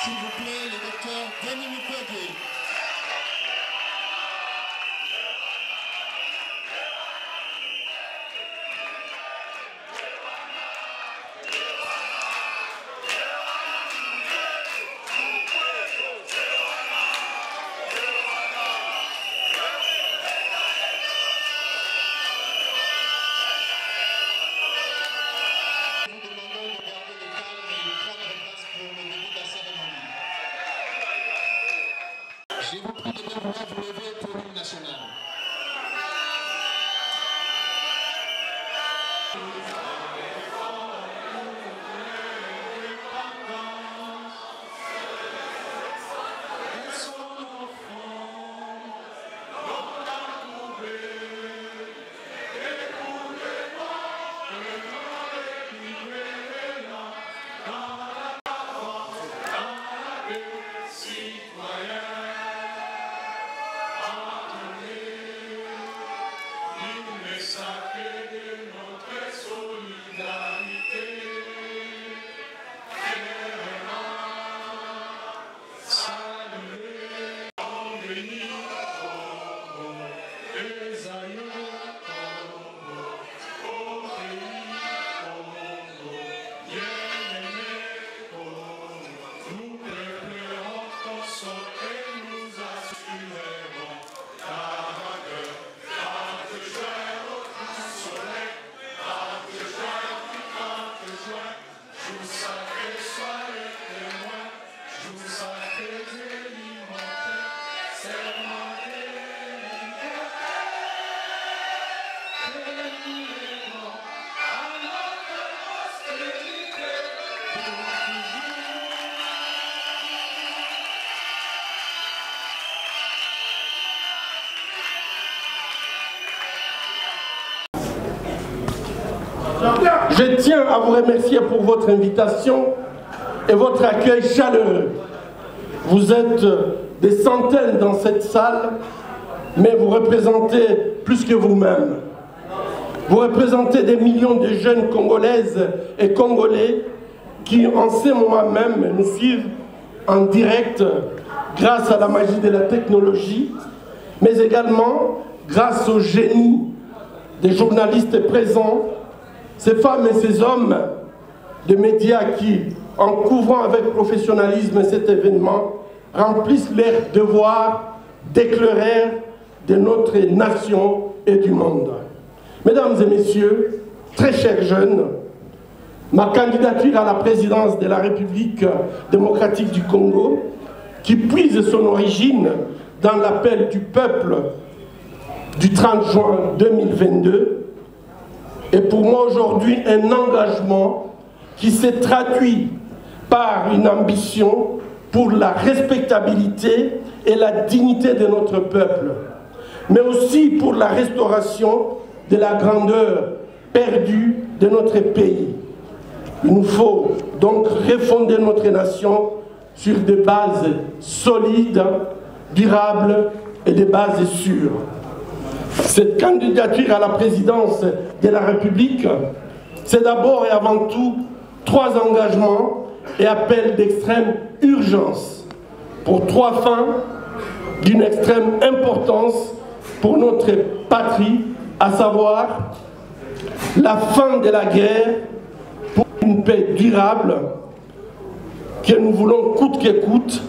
S'il vous plaît, le docteur Denis Mukwege. Je vous prie de bien vouloir vous lever pour l'hymne national. Je tiens à vous remercier pour votre invitation et votre accueil chaleureux. Vous êtes des centaines dans cette salle, mais vous représentez plus que vous-même. Vous représentez des millions de jeunes Congolaises et Congolais qui, en ce moment même, nous suivent en direct grâce à la magie de la technologie, mais également grâce au génie des journalistes présents, ces femmes et ces hommes de médias qui, en couvrant avec professionnalisme cet événement, remplissent leur devoir d'éclaireur de notre nation et du monde. Mesdames et messieurs, très chers jeunes, ma candidature à la présidence de la République démocratique du Congo, qui puise son origine dans l'appel du peuple du 30 juin 2022, est pour moi aujourd'hui un engagement qui s'est traduit par une ambition pour la respectabilité et la dignité de notre peuple, mais aussi pour la restauration de la grandeur perdue de notre pays. Il nous faut donc refonder notre nation sur des bases solides, durables et des bases sûres. Cette candidature à la présidence de la République, c'est d'abord et avant tout 3 engagements et appels d'extrême urgence pour 3 fins d'une extrême importance pour notre patrie, à savoir la fin de la guerre pour une paix durable que nous voulons coûte que coûte,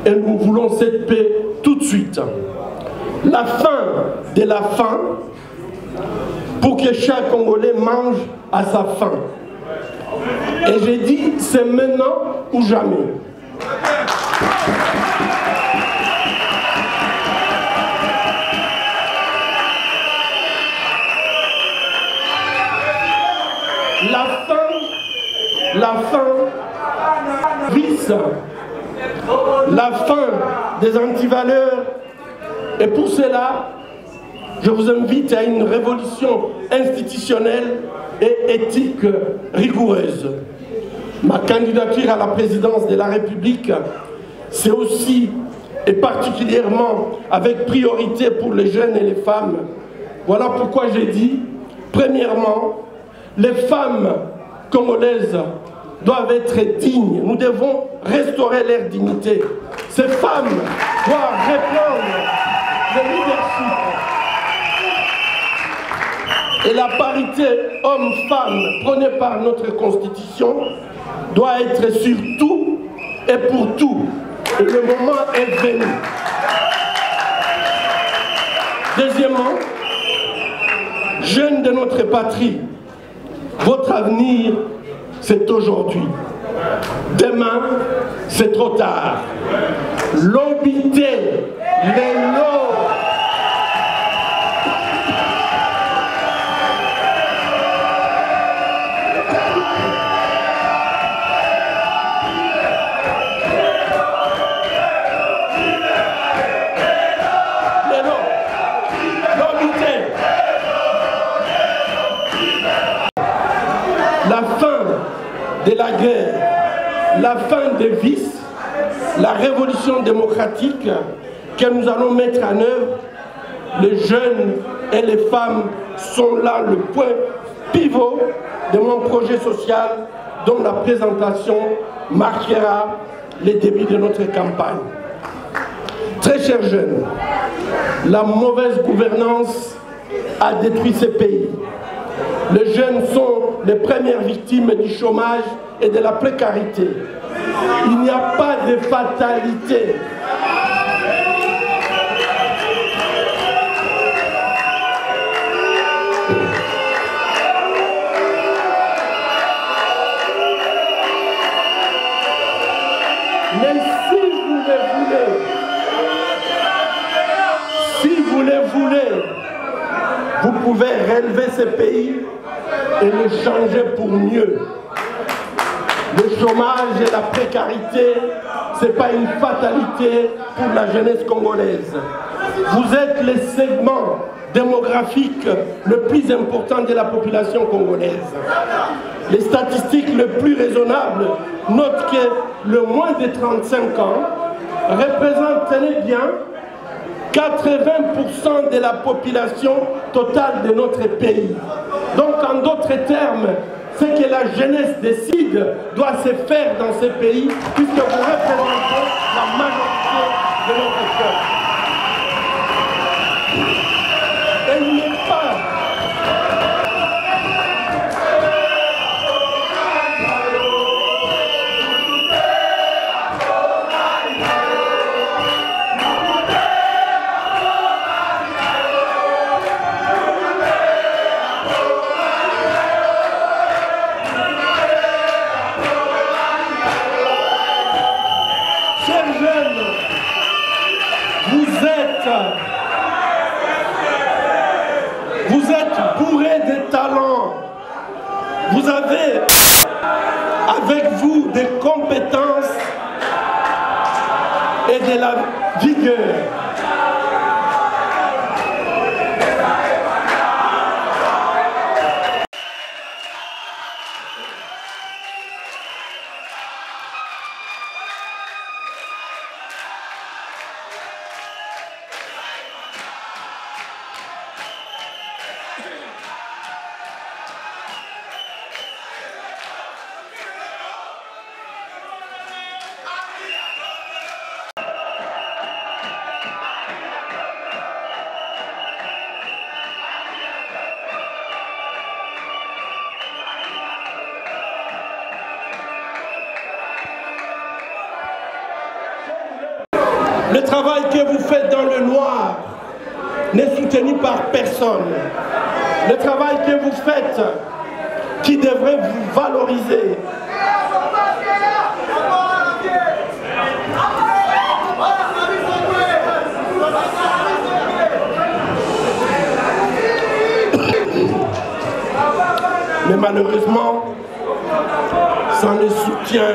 et nous voulons cette paix tout de suite. La fin de la faim pour que chaque Congolais mange à sa faim. Et j'ai dit, c'est maintenant ou jamais. La faim vice, la fin des antivaleurs. Et pour cela, je vous invite à une révolution institutionnelle et éthique rigoureuse. Ma candidature à la présidence de la République, c'est aussi et particulièrement avec priorité pour les jeunes et les femmes. Voilà pourquoi j'ai dit, premièrement, les femmes congolaises doivent être dignes. Nous devons restaurer leur dignité. Ces femmes doivent reprendre le leadership. Et la parité homme-femme prônée par notre Constitution doit être sur tout et pour tout. Et le moment est venu. Deuxièmement, jeunes de notre patrie, votre avenir, c'est aujourd'hui. Demain, c'est trop tard. L'obité, les lots. La fin de la guerre, la fin des vices, la révolution démocratique que nous allons mettre en œuvre, les jeunes et les femmes sont là le point pivot de mon projet social dont la présentation marquera les débuts de notre campagne. Très chers jeunes, la mauvaise gouvernance a détruit ce pays. Les jeunes sont les premières victimes du chômage et de la précarité. Il n'y a pas de fatalité. Mais si vous le voulez, vous pouvez relever ce pays et le changer pour mieux. Le chômage et la précarité, ce n'est pas une fatalité pour la jeunesse congolaise. Vous êtes le segment démographique le plus important de la population congolaise. Les statistiques les plus raisonnables notent que le moins de 35 ans représente, tenez bien, 80% de la population totale de notre pays. Donc, en d'autres termes, ce que la jeunesse décide doit se faire dans ce pays, puisque vous représentez la majorité de notre peuple. Et il n'est pas... Vous êtes bourrés de talents. Vous avez avec vous des compétences et de la vigueur. Le travail que vous faites dans le noir n'est soutenu par personne. Le travail que vous faites, qui devrait vous valoriser, mais malheureusement, sans le soutien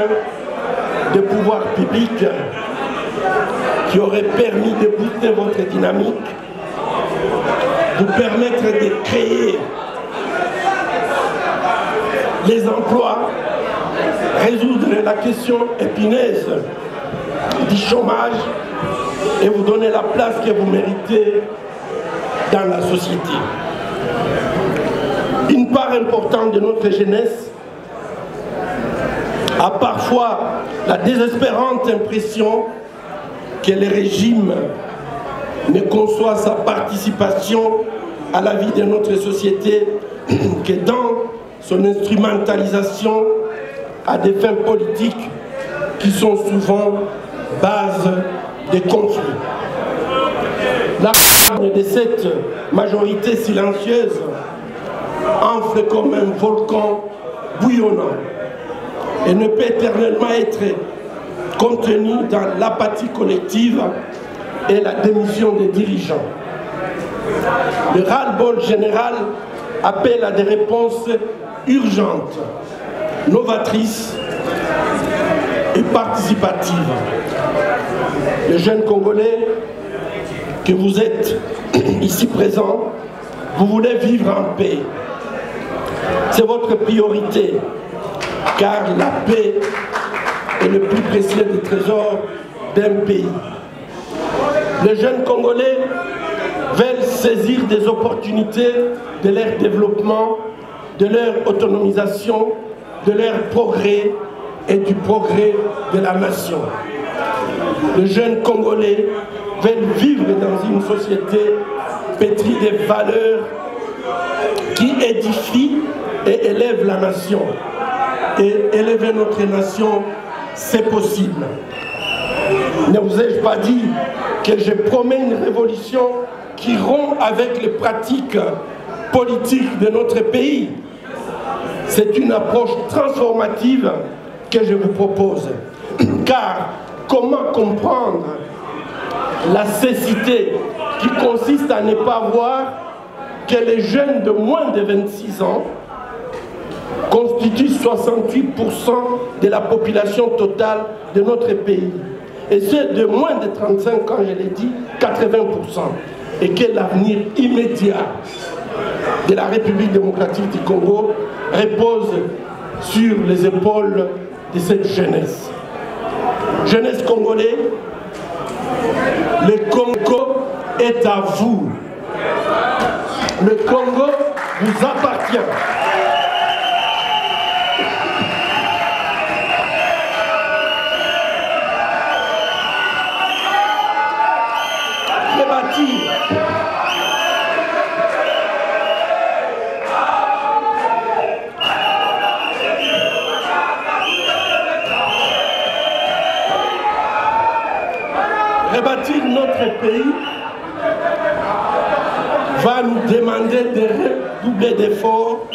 des pouvoirs publics, qui aurait permis de booster votre dynamique, vous permettre de créer les emplois, résoudre la question épineuse du chômage et vous donner la place que vous méritez dans la société. Une part importante de notre jeunesse a parfois la désespérante impression que le régime ne conçoit sa participation à la vie de notre société que dans son instrumentalisation à des fins politiques qui sont souvent base des conflits. La de cette majorité silencieuse enfle comme un volcan bouillonnant et ne peut éternellement être contenue dans l'apathie collective et la démission des dirigeants. Le ras-le-bol général appelle à des réponses urgentes, novatrices et participatives. Les jeunes Congolais que vous êtes ici présents, vous voulez vivre en paix. C'est votre priorité, car la paix est le plus précieux des trésors d'un pays. Les jeunes Congolais veulent saisir des opportunités de leur développement, de leur autonomisation, de leur progrès et du progrès de la nation. Les jeunes Congolais veulent vivre dans une société pétrie des valeurs qui édifient et élèvent la nation. Et élever notre nation, c'est possible. Ne vous ai-je pas dit que je promets une révolution qui rompt avec les pratiques politiques de notre pays? C'est une approche transformative que je vous propose. Car comment comprendre la cécité qui consiste à ne pas voir que les jeunes de moins de 26 ans constituent 68% de la population totale de notre pays. Et ceux de moins de 35 ans, je l'ai dit, 80%. Et que l'avenir immédiat de la République démocratique du Congo repose sur les épaules de cette jeunesse. Jeunesse congolaise, le Congo est à vous. Le Congo vous appartient. Rebâtir notre pays va nous demander de redoubler d'efforts,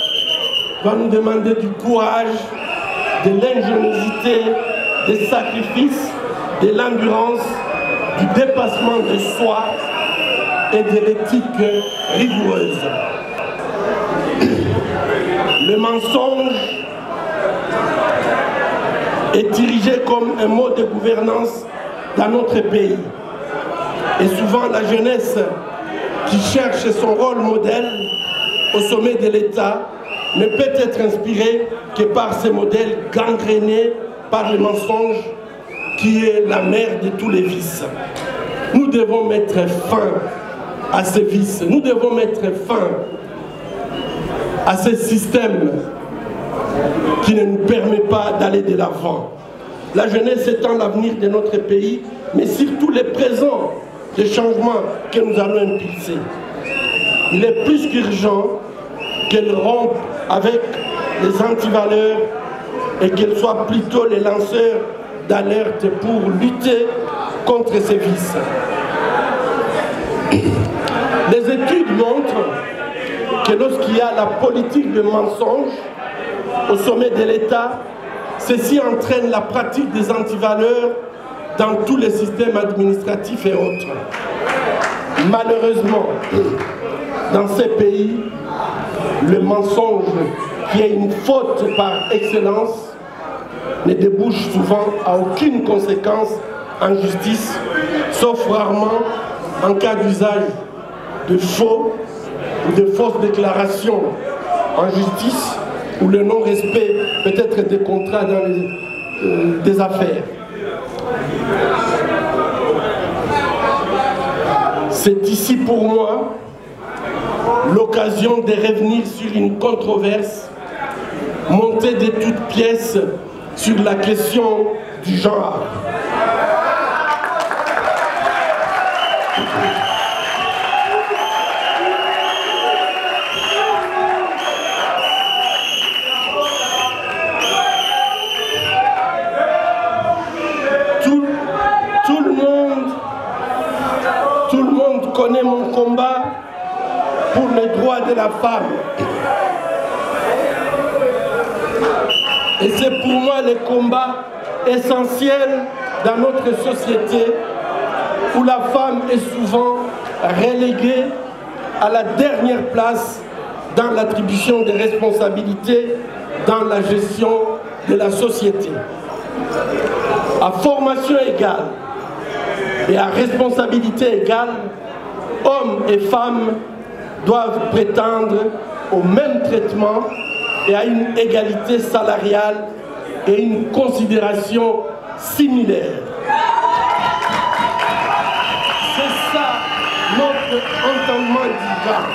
va nous demander du courage, de l'ingéniosité, des sacrifices, de l'endurance, du dépassement de soi et de l'éthique rigoureuse. Le mensonge est dirigé comme un mode de gouvernance dans notre pays. Et souvent la jeunesse qui cherche son rôle modèle au sommet de l'État ne peut être inspirée que par ces modèles gangrénés par le mensonge qui est la mère de tous les vices. Nous devons mettre fin à ces vices. Nous devons mettre fin à ces systèmes qui ne nous permettent pas d'aller de l'avant. La jeunesse étant l'avenir de notre pays, mais surtout les présents des changements que nous allons impulser. Il est plus qu'urgent qu'elle rompe avec les antivaleurs et qu'elle soit plutôt les lanceurs d'alerte pour lutter contre ces vices. Les études montrent que lorsqu'il y a la politique de mensonge au sommet de l'État, ceci entraîne la pratique des antivaleurs dans tous les systèmes administratifs et autres. Malheureusement, dans ces pays, le mensonge, qui est une faute par excellence, ne débouche souvent à aucune conséquence en justice, sauf rarement en cas d'usage de faux ou de fausses déclarations en justice, ou le non-respect peut-être des contrats dans des affaires. C'est ici pour moi l'occasion de revenir sur une controverse montée de toutes pièces sur la question du genre. Tout le monde connaît mon combat pour les droits de la femme. Et c'est pour moi le combat essentiel dans notre société où la femme est souvent reléguée à la dernière place dans l'attribution des responsabilités dans la gestion de la société. À formation égale et à responsabilité égale, hommes et femmes doivent prétendre au même traitement et à une égalité salariale et une considération similaire. C'est ça notre entendement du genre.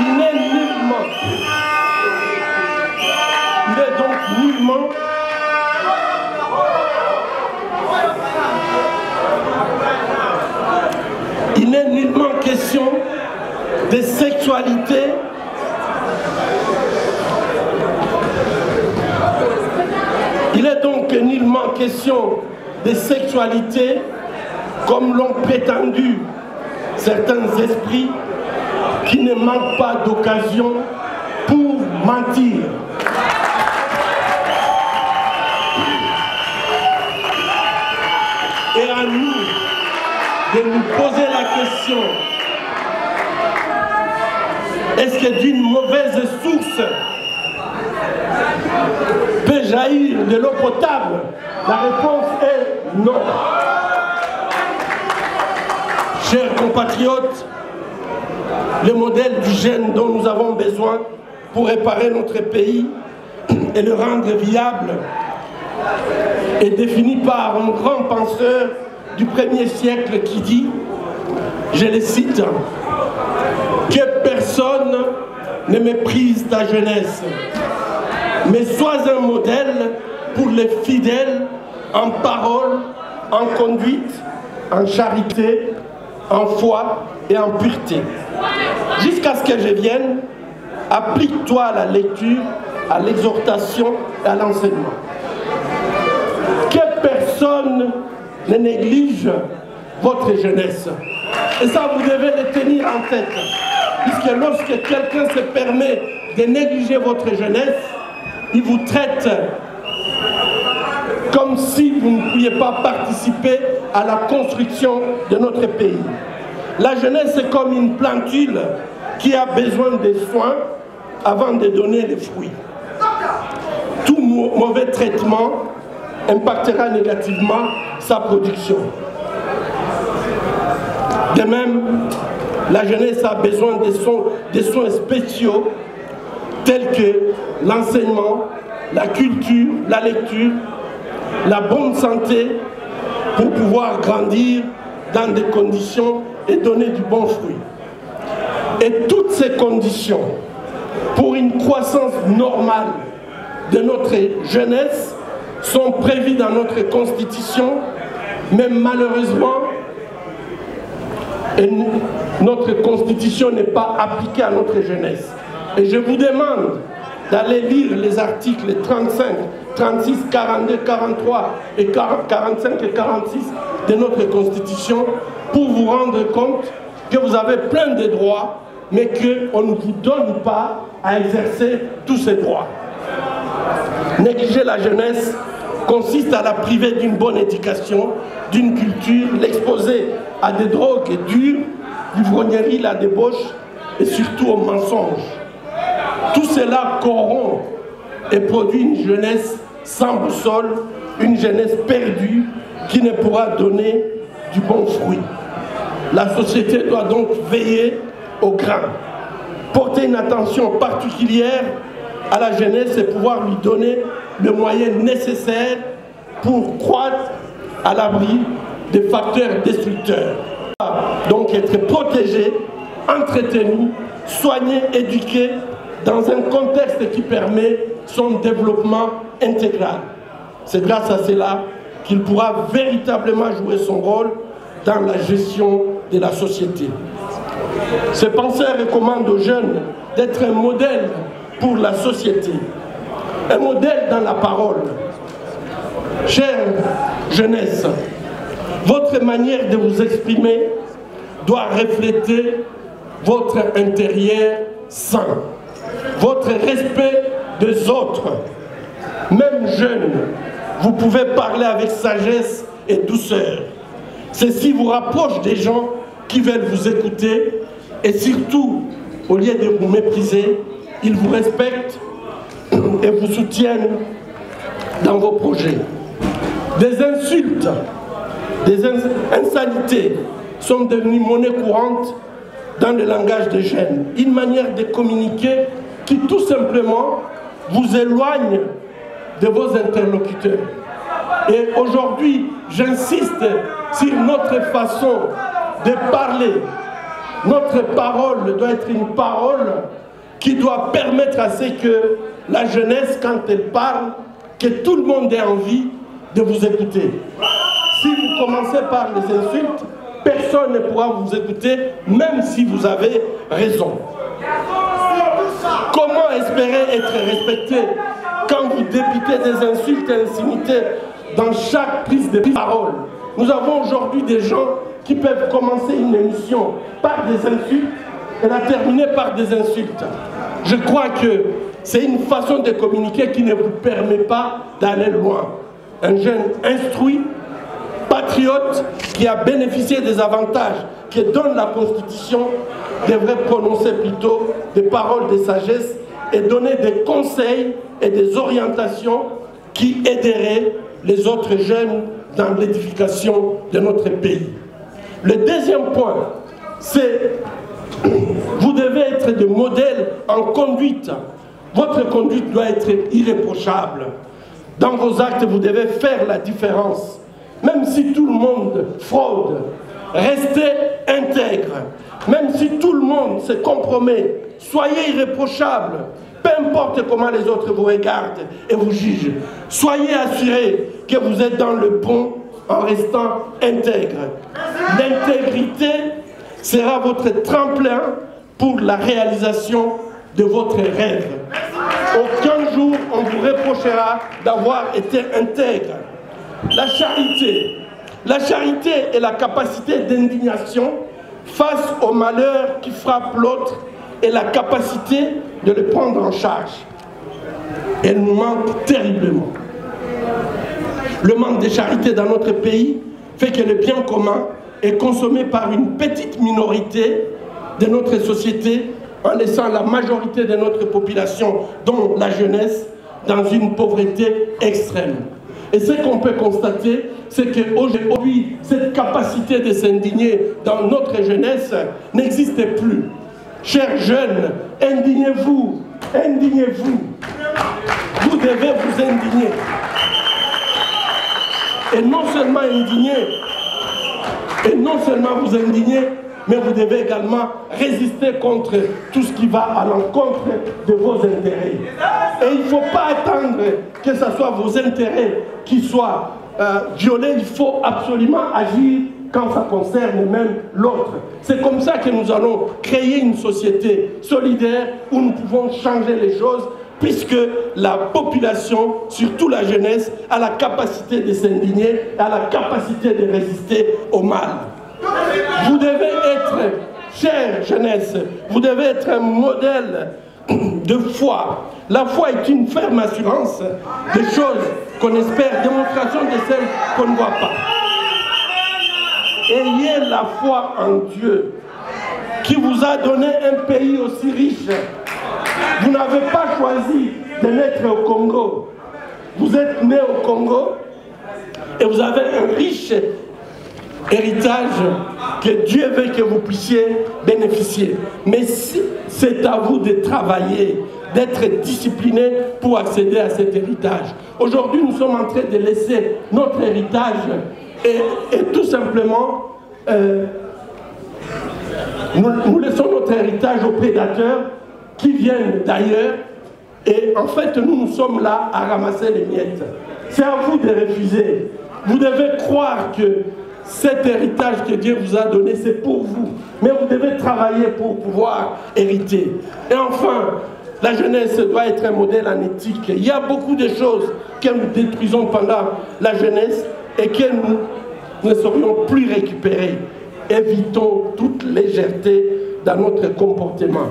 Il est donc nullement question de sexualité Il est donc nullement question de sexualité comme l'ont prétendu certains esprits qui ne manquent pas d'occasion pour mentir. Et à nous de nous poser la question, est-ce que d'une mauvaise source peut jaillir de l'eau potable? La réponse est non. Chers compatriotes, le modèle du jeune dont nous avons besoin pour réparer notre pays et le rendre viable est défini par un grand penseur du 1er siècle qui dit, je le cite, « Que personne ne méprise ta jeunesse, mais sois un modèle pour les fidèles en parole, en conduite, en charité, en foi et en pureté. Jusqu'à ce que je vienne, applique-toi à la lecture, à l'exhortation et à l'enseignement. Que personne ne néglige votre jeunesse. » Et ça, vous devez le tenir en tête. Puisque lorsque quelqu'un se permet de négliger votre jeunesse, il vous traite comme si vous ne pouviez pas participer à la construction de notre pays. La jeunesse est comme une plantule qui a besoin de soins avant de donner les fruits. Tout mauvais traitement impactera négativement sa production. De même, la jeunesse a besoin de soins spéciaux tels que l'enseignement, la culture, la lecture, la bonne santé pour pouvoir grandir dans des conditions et donner du bon fruit. Et toutes ces conditions pour une croissance normale de notre jeunesse sont prévues dans notre Constitution, mais malheureusement, notre Constitution n'est pas appliquée à notre jeunesse. Et je vous demande d'aller lire les articles 35, 36, 42, 43 et 45 et 46 de notre Constitution pour vous rendre compte que vous avez plein de droits, mais qu'on ne vous donne pas à exercer tous ces droits. Négliger la jeunesse consiste à la priver d'une bonne éducation, d'une culture, l'exposer à des drogues dures, l'ivrognerie, la débauche et surtout aux mensonges. Tout cela corrompt et produit une jeunesse sans boussole, une jeunesse perdue qui ne pourra donner du bon fruit. La société doit donc veiller au grain, porter une attention particulière à la jeunesse et pouvoir lui donner le moyen nécessaire pour croître à l'abri des facteurs destructeurs. Donc être protégé, entretenu, soigné, éduqué dans un contexte qui permet son développement intégral. C'est grâce à cela qu'il pourra véritablement jouer son rôle dans la gestion de la société. Ce penseur recommande aux jeunes d'être un modèle pour la société, un modèle dans la parole. Chère jeunesse, votre manière de vous exprimer doit refléter votre intérieur sain, votre respect des autres. Même jeune, vous pouvez parler avec sagesse et douceur. Ceci vous rapproche des gens qui veulent vous écouter et surtout, au lieu de vous mépriser, ils vous respectent et vous soutiennent dans vos projets. Des insultes, des insanités sont devenues monnaie courante dans le langage des jeunes. Une manière de communiquer qui tout simplement vous éloigne de vos interlocuteurs. Et aujourd'hui, j'insiste sur notre façon de parler. Notre parole doit être une parole qui doit permettre à ce que la jeunesse, quand elle parle, que tout le monde ait envie de vous écouter. Si vous commencez par les insultes, personne ne pourra vous écouter, même si vous avez raison. Comment espérer être respecté quand vous débitez des insultes et insignités dans chaque prise de parole? Nous avons aujourd'hui des gens qui peuvent commencer une émission par des insultes et la terminer par des insultes. Je crois que c'est une façon de communiquer qui ne vous permet pas d'aller loin. Un jeune instruit, patriote, qui a bénéficié des avantages que donne la Constitution, devrait prononcer plutôt des paroles de sagesse et donner des conseils et des orientations qui aideraient les autres jeunes dans l'édification de notre pays. Le deuxième point, c'est vous devez être des modèles en conduite. Votre conduite doit être irréprochable. Dans vos actes, vous devez faire la différence. Même si tout le monde fraude, restez intègre. Même si tout le monde se compromet, soyez irréprochable. Peu importe comment les autres vous regardent et vous jugent. Soyez assurés que vous êtes dans le bon en restant intègre. L'intégrité sera votre tremplin pour la réalisation de votre rêve. Aucun jour on vous reprochera d'avoir été intègre. La charité est la capacité d'indignation face au malheur qui frappe l'autre et la capacité de le prendre en charge. Elle nous manque terriblement. Le manque de charité dans notre pays fait que le bien commun est consommé par une petite minorité de notre société en laissant la majorité de notre population, dont la jeunesse, dans une pauvreté extrême. Et ce qu'on peut constater, c'est qu'aujourd'hui, cette capacité de s'indigner dans notre jeunesse n'existe plus. Chers jeunes, indignez-vous, indignez-vous. Vous devez vous indigner. Et non seulement indigner, et non seulement vous indigner, mais vous devez également résister contre tout ce qui va à l'encontre de vos intérêts. Et il ne faut pas attendre que ce soit vos intérêts qui soient violés, il faut absolument agir quand ça concerne même l'autre. C'est comme ça que nous allons créer une société solidaire où nous pouvons changer les choses, puisque la population, surtout la jeunesse, a la capacité de s'indigner, a la capacité de résister au mal. Vous devez être, chère jeunesse, vous devez être un modèle de foi. La foi est une ferme assurance des choses qu'on espère, démonstration de celles qu'on ne voit pas. Ayez la foi en Dieu, qui vous a donné un pays aussi riche. Vous n'avez pas choisi de naître au Congo. Vous êtes né au Congo et vous avez un riche héritage que Dieu veut que vous puissiez bénéficier. Mais c'est à vous de travailler, d'être discipliné pour accéder à cet héritage. Aujourd'hui, nous sommes en train de laisser notre héritage et tout simplement, nous laissons notre héritage aux prédateurs qui viennent d'ailleurs. Et en fait, nous sommes là à ramasser les miettes. C'est à vous de refuser. Vous devez croire que cet héritage que Dieu vous a donné, c'est pour vous. Mais vous devez travailler pour pouvoir hériter. Et enfin, la jeunesse doit être un modèle en éthique. Il y a beaucoup de choses que nous détruisons pendant la jeunesse et que nous ne saurions plus récupérer. Évitons toute légèreté dans notre comportement.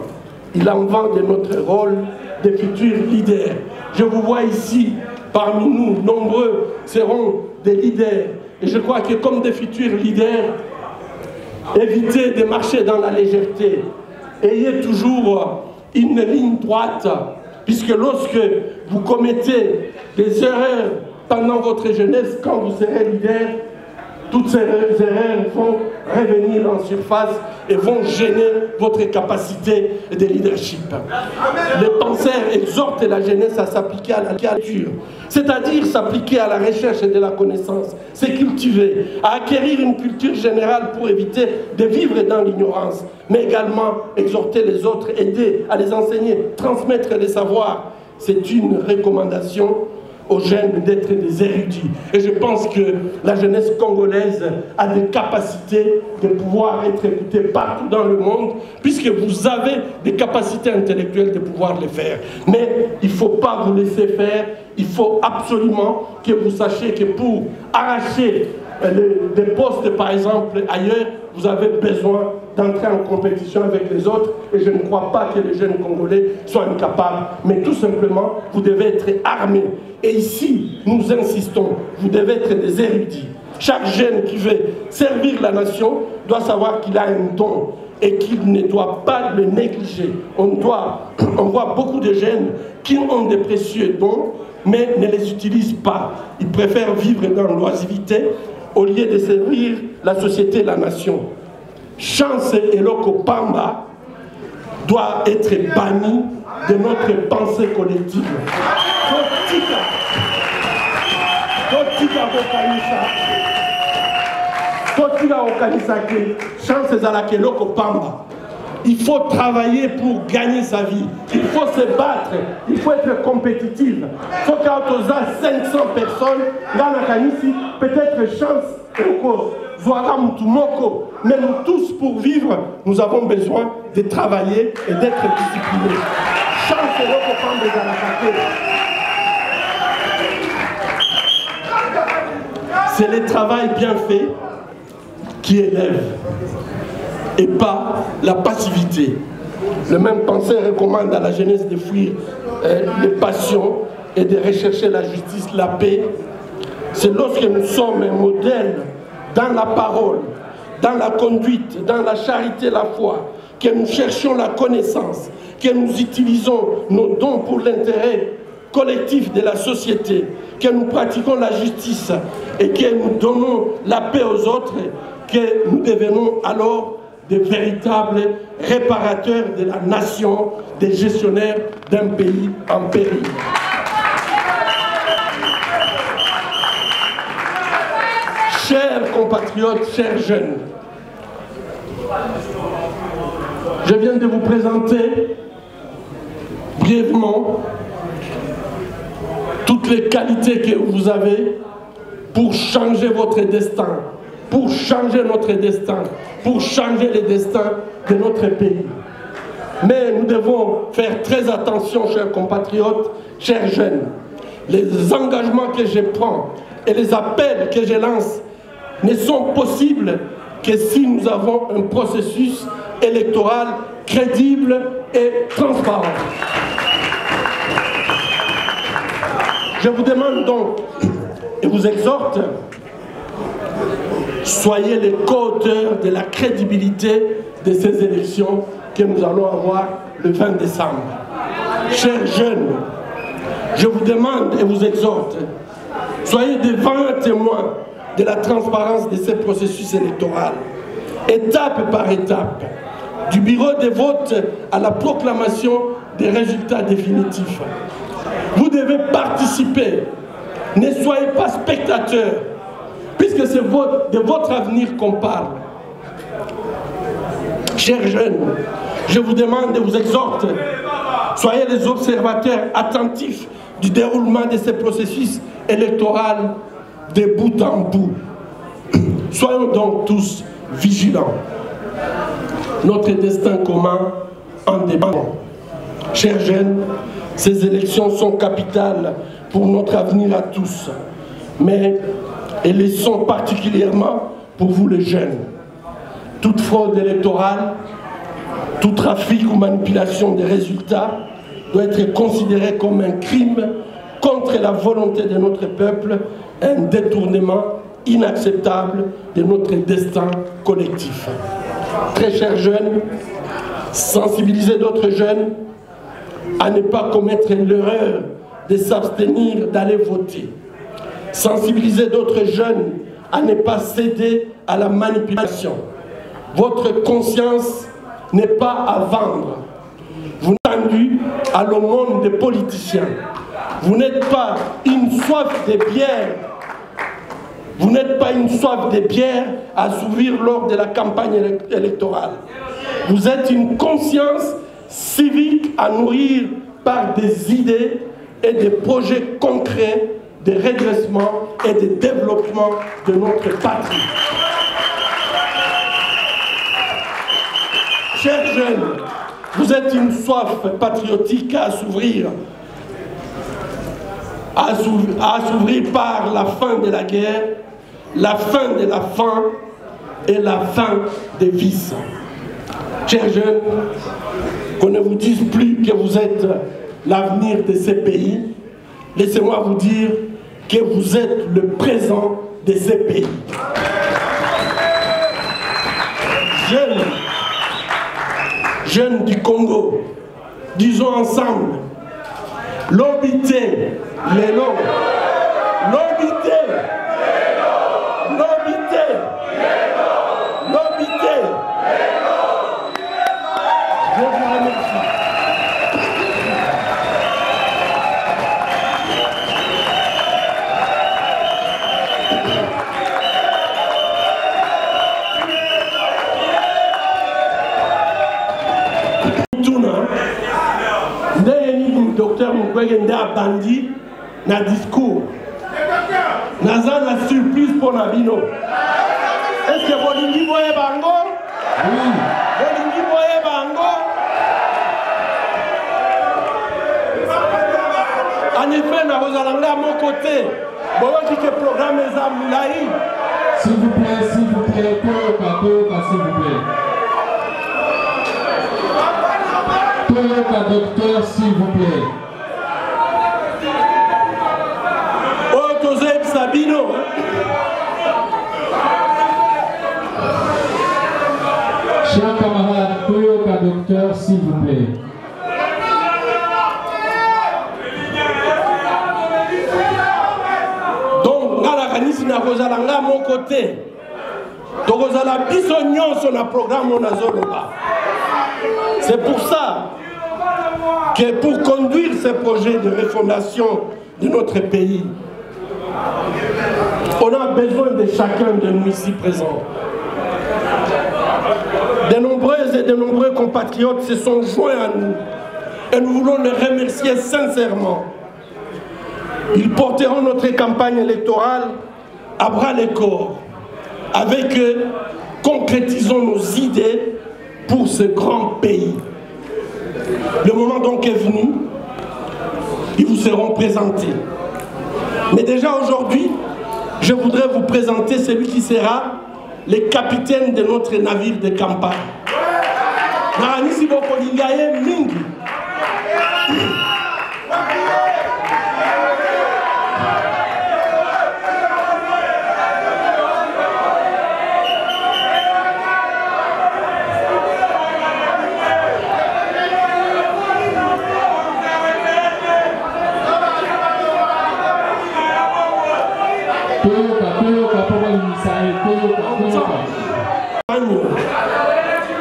Il en va de notre rôle de futurs leaders. Je vous vois ici, parmi nous, nombreux seront des leaders. Et je crois que comme des futurs leaders, évitez de marcher dans la légèreté. Ayez toujours une ligne droite, puisque lorsque vous commettez des erreurs pendant votre jeunesse, quand vous serez leader, toutes ces erreurs vont revenir en surface et vont gêner votre capacité de leadership. Les penseurs exhortent la jeunesse à s'appliquer à la culture, c'est-à-dire s'appliquer à la recherche de la connaissance, se cultiver, à acquérir une culture générale pour éviter de vivre dans l'ignorance, mais également exhorter les autres, aider à les enseigner, transmettre les savoirs. C'est une recommandation aux jeunes d'être des érudits. Et je pense que la jeunesse congolaise a des capacités de pouvoir être écoutée partout dans le monde, puisque vous avez des capacités intellectuelles de pouvoir les faire. Mais il ne faut pas vous laisser faire, il faut absolument que vous sachiez que pour arracher des postes, par exemple, ailleurs, vous avez besoin d'entrer en compétition avec les autres, et je ne crois pas que les jeunes Congolais soient incapables, mais tout simplement, vous devez être armés. Et ici, nous insistons, vous devez être des érudits. Chaque jeune qui veut servir la nation doit savoir qu'il a un don et qu'il ne doit pas le négliger. On voit beaucoup de jeunes qui ont des précieux dons, mais ne les utilisent pas. Ils préfèrent vivre dans l'oisiveté au lieu de servir la société et la nation. Chance Eloko Pamba doit être banni de notre pensée collective. Chance Eloko Eloko Pamba. Il faut travailler pour gagner sa vie. Il faut se battre. Il faut être compétitif. Il faut quand on a 500 personnes, là, peut-être chance encore. Mais nous tous, pour vivre, nous avons besoin de travailler et d'être disciplinés. Chance Eloko Pamba. C'est le travail bien fait qui élève et pas la passivité. Le même penseur recommande à la jeunesse de fuir les passions et de rechercher la justice, la paix. C'est lorsque nous sommes un modèle dans la parole, dans la conduite, dans la charité, la foi, que nous cherchons la connaissance, que nous utilisons nos dons pour l'intérêt collectif de la société, que nous pratiquons la justice et que nous donnons la paix aux autres, que nous devenons alors des véritables réparateurs de la nation, des gestionnaires d'un pays en péril. Chers compatriotes, chers jeunes, je viens de vous présenter brièvement toutes les qualités que vous avez pour changer votre destin, pour changer notre destin, pour changer le destin de notre pays. Mais nous devons faire très attention, chers compatriotes, chers jeunes. Les engagements que je prends et les appels que je lance ne sont possibles que si nous avons un processus électoral crédible et transparent. Je vous demande donc et vous exhorte, soyez les co-auteurs de la crédibilité de ces élections que nous allons avoir le 20 décembre. Chers jeunes, je vous demande et vous exhorte, soyez des vaillants témoins de la transparence de ces processus électoraux, étape par étape, du bureau des votes à la proclamation des résultats définitifs. Vous devez participer, ne soyez pas spectateurs, puisque c'est de votre avenir qu'on parle. Chers jeunes, je vous demande et vous exhorte, soyez les observateurs attentifs du déroulement de ces processus électoraux de bout en bout. Soyons donc tous vigilants. Notre destin commun en dépend. Chers jeunes, ces élections sont capitales pour notre avenir à tous, mais elles le sont particulièrement pour vous les jeunes. Toute fraude électorale, tout trafic ou manipulation des résultats doit être considéré comme un crime contre la volonté de notre peuple, un détournement inacceptable de notre destin collectif. Très chers jeunes, sensibilisez d'autres jeunes à ne pas commettre l'erreur de s'abstenir d'aller voter. Sensibilisez d'autres jeunes à ne pas céder à la manipulation. Votre conscience n'est pas à vendre. Vous n'êtes tendu à l'aumône des politiciens. Vous n'êtes pas une soif de bière. Vous n'êtes pas une soif de bière à assouvir lors de la campagne électorale. Vous êtes une conscience civique à nourrir par des idées et des projets concrets de redressement et de développement de notre patrie. Chers jeunes, vous êtes une soif patriotique à assouvir par la fin de la guerre, la fin de la faim et la fin des vices. Chers jeunes, qu'on ne vous dise plus que vous êtes l'avenir de ces pays, laissez-moi vous dire que vous êtes le présent de ces pays. Jeunes du Congo, disons ensemble, l'obité, l'élo, l'obité, l'obité, l'obité. Je vous remercie. Docteur Mukwege nde abandi na discours. Naza na surprise pour la bino. Est-ce que bolingi boye bango? Oui. Bolingi boye bango? En effet, na kozalanga à mon côté. Boyoki que programme eza mulayi. S'il vous plaît, Toyoka, s'il vous plaît. Toyoka, docteur, s'il vous plaît. Oh, Joseph Sabino. Chers camarades, Toyoka, docteur, s'il vous plaît. Donc, Nalakanisi na kozalanga à mon côté. Tokozala biso nyonso na programme on azoloba. C'est pour ça que pour conduire ce projet de refondation de notre pays, on a besoin de chacun de nous ici présents. De nombreuses et de nombreux compatriotes se sont joints à nous et nous voulons les remercier sincèrement. Ils porteront notre campagne électorale à bras le corps. Avec eux, concrétisons nos idées pour ce grand pays. Le moment donc est venu, ils vous seront présentés. Mais déjà aujourd'hui, je voudrais vous présenter celui qui sera le capitaine de notre navire de campagne. Naranisi Bokolingaye Mingi.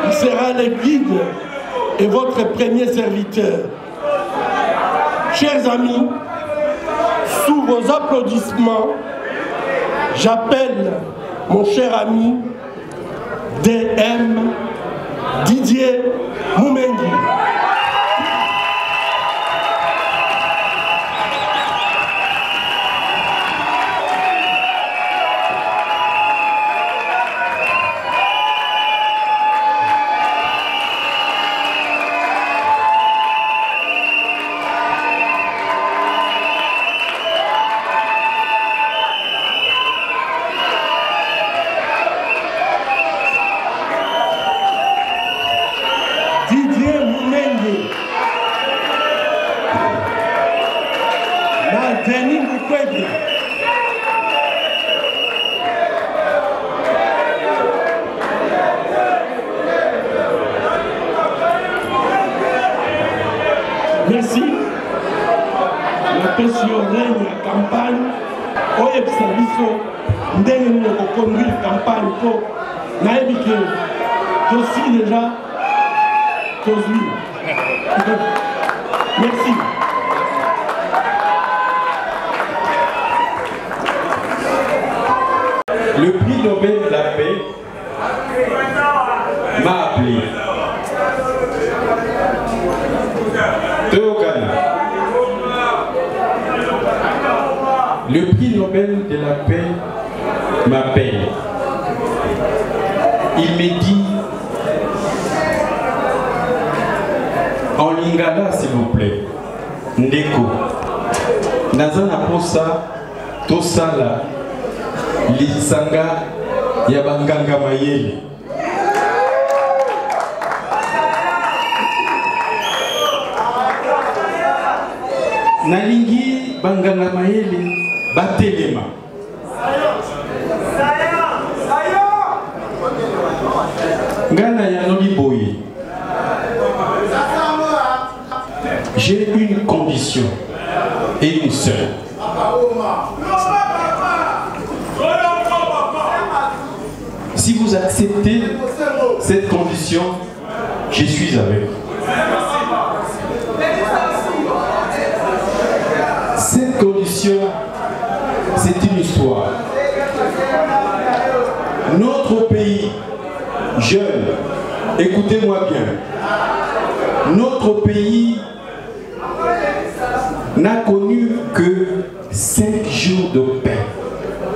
Il sera le guide et votre premier serviteur. Chers amis, sous vos applaudissements, j'appelle mon cher ami DM Didier Mumengi. Merci. La question règne la campagne. Oye biso ndenge nous avons conduit la campagne pour naïbike. Aussi déjà Tosli. Merci. Le prix Nobel de la paix m'a appelé. Le prix Nobel de la paix m'appelle. Il me dit en lingala s'il vous plaît, Ndeko, Nazana Posa, Tosala, Lisanga, Yabanganga Mayele. Nalingi Banganga Mayele Batelema. Ngana Yanoli Boye. J'ai une condition et une seule. Si vous acceptez cette condition, je suis avec vous. Cette condition, c'est une histoire. Notre pays, jeune, écoutez-moi bien, notre pays n'a connu que 5 jours de paix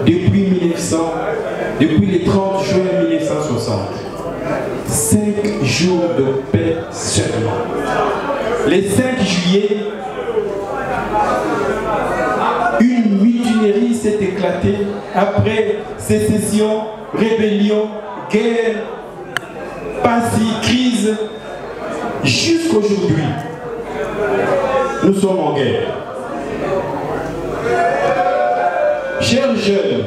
depuis le 30 juin 1960. 5 jours de paix seulement. Les 5 juillet, une mutinerie s'est éclatée après sécession, rébellion, guerre, passé, crise. Jusqu'aujourd'hui, nous sommes en guerre. Chers jeunes,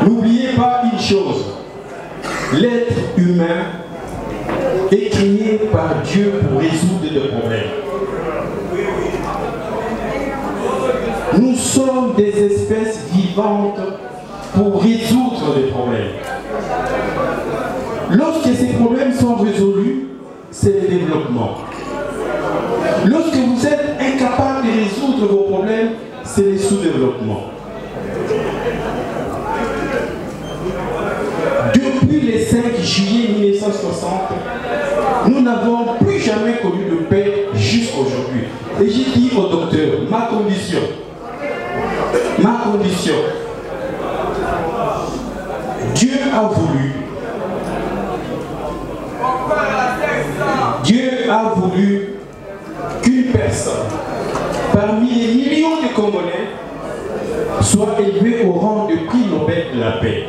n'oubliez pas une chose. L'être humain est créé par Dieu pour résoudre des problèmes. Nous sommes des espèces vivantes pour résoudre des problèmes. Lorsque ces problèmes sont résolus, c'est le développement. Lorsque vous êtes incapable de résoudre vos problèmes, c'est le sous-développement. Depuis le 5 juillet 1960, nous n'avons plus jamais connu de paix jusqu'aujourd'hui. Et j'ai dit au docteur, ma condition, Dieu a voulu qu'une personne, parmi les millions de Congolais, soit élevée au rang de prix Nobel de la paix.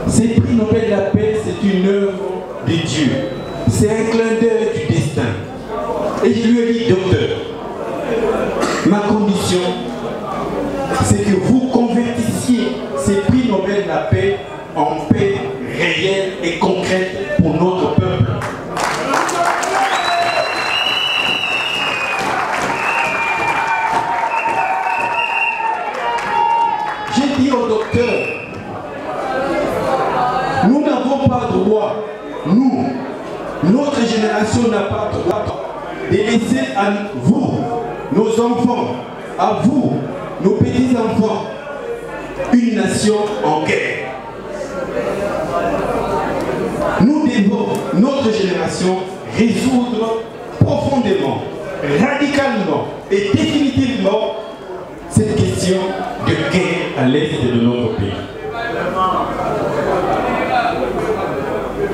Ces prix Nobel de la paix, c'est une œuvre de Dieu. C'est un clin d'œil du destin. Et je lui ai dit, docteur, ma condition, c'est que vous convertissiez ces prix Nobel de la paix en paix réelle et concrète pour notre peuple. J'ai dit au docteur, nous n'avons pas droit, notre génération n'a pas droit de laisser à vous, nos enfants, à vous, nos petits-enfants, une nation en guerre. nous devons, notre génération, résoudre profondément, radicalement et définitivement cette question de guerre à l'est de notre pays.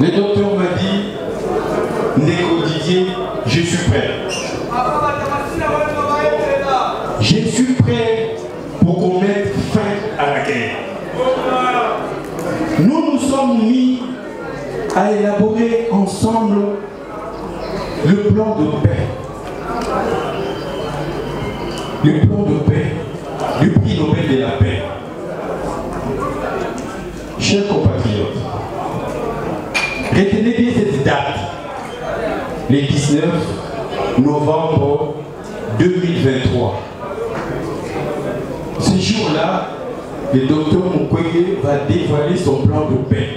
Le docteur m'a dit, Ndeko Didier, je suis prêt. Je suis prêt pour qu'on mette fin à la guerre. Nous nous sommes mis à élaborer ensemble le plan de paix. Le plan de paix du prix Nobel de la paix. Chers compatriotes, retenez bien cette date, le 19 novembre 2023. Ce jour-là, le docteur Mukwege va dévoiler son plan de paix.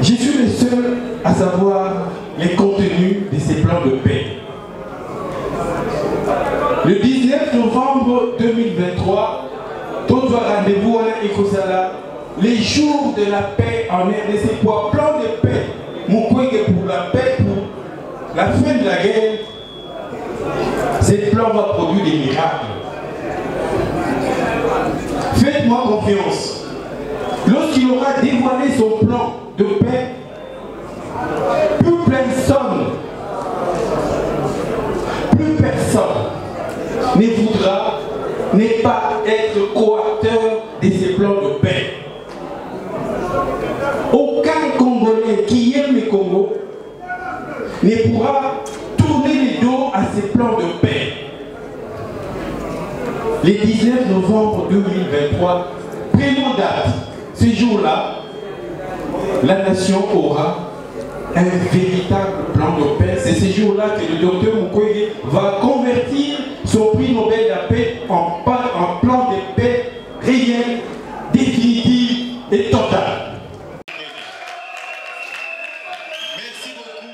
Je suis le seul à savoir les contenus de ces plans de paix. Le 19 novembre 2023, tout rendez-vous à Ekosala, les jours de la paix en RDC pour un plan de paix. Mukwege pour la paix, pour la fin de la guerre. Ce plan va produire des miracles. Faites-moi confiance. Lorsqu'il aura dévoilé son plan de paix, plus personne ne voudra ne pas être coacteur de ces plans de paix. Aucun Congolais qui aime le Congo ne pourra tourner le dos à ces plans de paix. Le 19 novembre 2023, prenons date. Ce jour-là, la nation aura un véritable plan de paix. C'est ce jour-là que le docteur Mukwege va convertir son prix Nobel de la paix en plan de paix réel, définitif et total. Merci beaucoup.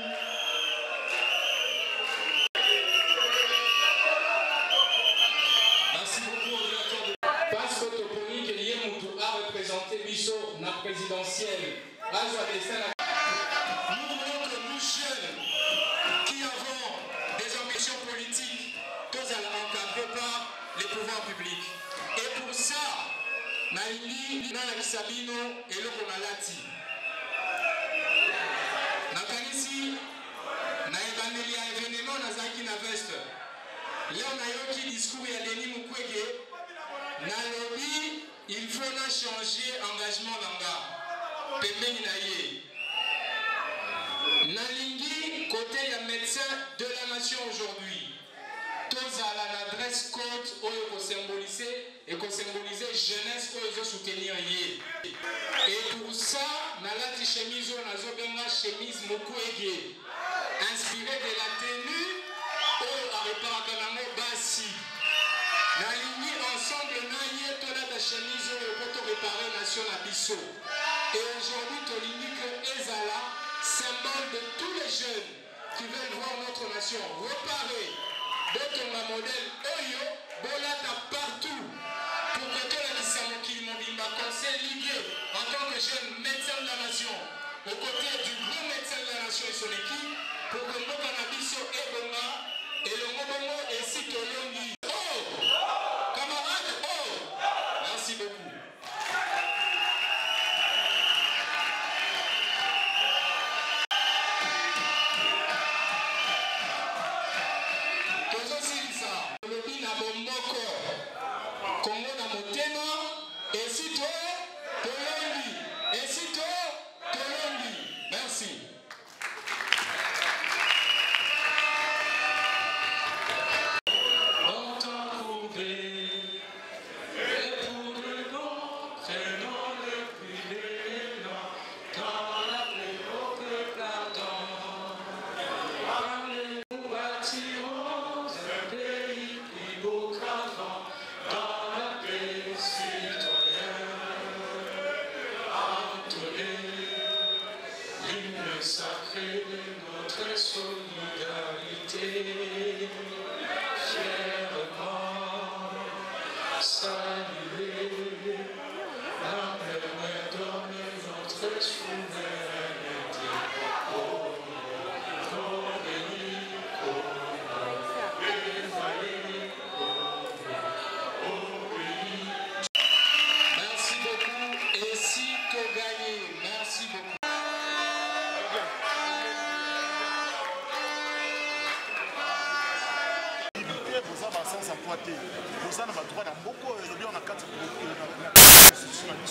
Merci beaucoup au directeur de Parce que Toponi que Yemoutou a représenté Bissot, la présidentielle. Nous voulons que nous jeunes qui avons des ambitions politiques, tous encadrés par les pouvoirs publics. Et pour ça, Naïli, Nana Sabino et le Konalati. Nakanisi, Naïbaneli a événement dans Zaki Naveste. Là, on a eu un discours à Denis Mukwege. Nalobi, il faut changer engagement d'anga. Pembeni Naye. Nalingi, côté ya médecin de la nation aujourd'hui. Tous à l'adresse code où il faut symboliser jeunesse où il faut soutenir yé. Et pour ça, Nalati chemise on a zobenga chemise Mukwege. Inspiré de la tenue où a réparé kanamo basi. Nalingi ensemble naye tola ta chemise où il faut réparer nation à Bissot. Et aujourd'hui, Tolingi que Ezala, symbole de tous les jeunes qui veulent voir notre nation reparer. D'autres modèles Oyo, Bolata partout. Pour que tout le Kisamoki Mobimba conseil lié en tant que jeune médecin de la nation, aux côtés du grand médecin de la nation et son équipe, pour que nos cannabiso et Bonga et le Mobongo et Sitolongi. Oh! Camarades, oh! Merci beaucoup. Congo na motema, esito Tolondi. Merci. Sacré de notre solidarité, fièrement saluer la mémoire de notre notre souveraineté. Oh, béni, merci beaucoup. Et si tu as gagné, merci beaucoup. Sans empoîter. Vous avez droit dans beaucoup, on a 4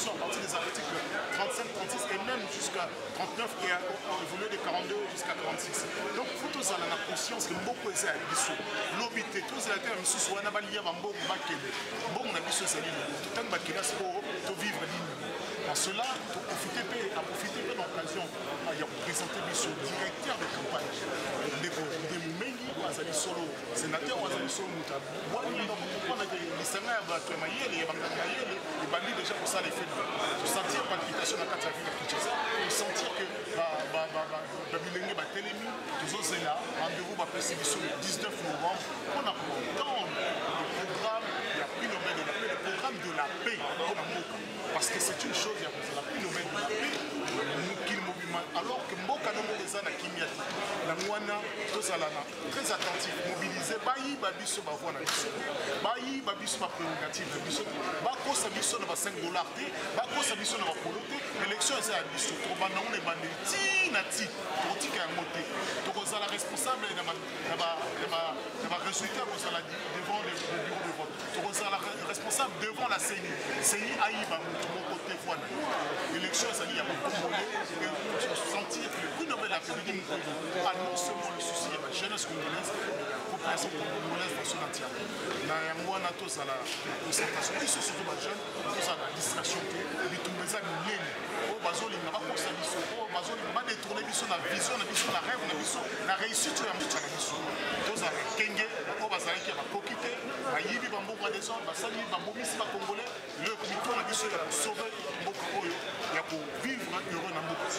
à partir des articles 35, 36 et même jusqu'à 39 et évolué de 42 jusqu'à 46. Donc, il faut tous avoir la conscience que beaucoup de gens sont l'obité, tous les gens qui sont en train de vivre en cela, profitez de l'occasion de présenter le directeur de campagne. Sénateur Wazali Solo Mouta. Moi, il y a des sénateurs qui ont déjà pour ça les faits. Pour sentir la palpitation de la ville de Kinshasa, pour sentir que Babilenge va télémi, tous autres là, rendez-vous va passer le 19 novembre. On a pourtant le programme, il y a prix Nobel, le programme de la paix pour Mboka. Parce que c'est une chose, il y a la prix Nobel de la paix, alors que Mboka non des ans à Kimiati, la Mouana, tous à l'ana, très attentif, mobilisé, Bayi, Babiso, Bavouana, Bayi, Babiso, ma prérogative, Babiso, Bako, Sabiso, $5, Bako, Sabiso, na Poloté, l'élection est à Biso, Trobanon, les bandits, Nati, Trotika, Moté, Torozala responsable, il y a résultat devant le bureau de vote, Torozala responsable devant la CENI, CENI Aïba, mon côté, voilà, l'élection est à l'IA, sentir que le prix Nobel a perdu non seulement le souci de la jeunesse congolaise, la population congolaise dans son entière. Moi, on a tous à la concentration, et surtout les jeunes, tous à la distraction, les Toumbeza Moulin, au Bazoli, on n'a pas pensé à l'issue, au Bazoli, on va détourner la vision, la rêve, la réussite, la mission. Tous à Kenge, au Bazali qui va coquiter, à Yibi Bambo, des gens, à Sali, Bambo, Missi, Congolais, le comité, on a dit qu'il y a pour sauver Mboka, il y a pour vivre heureux dans Mboka.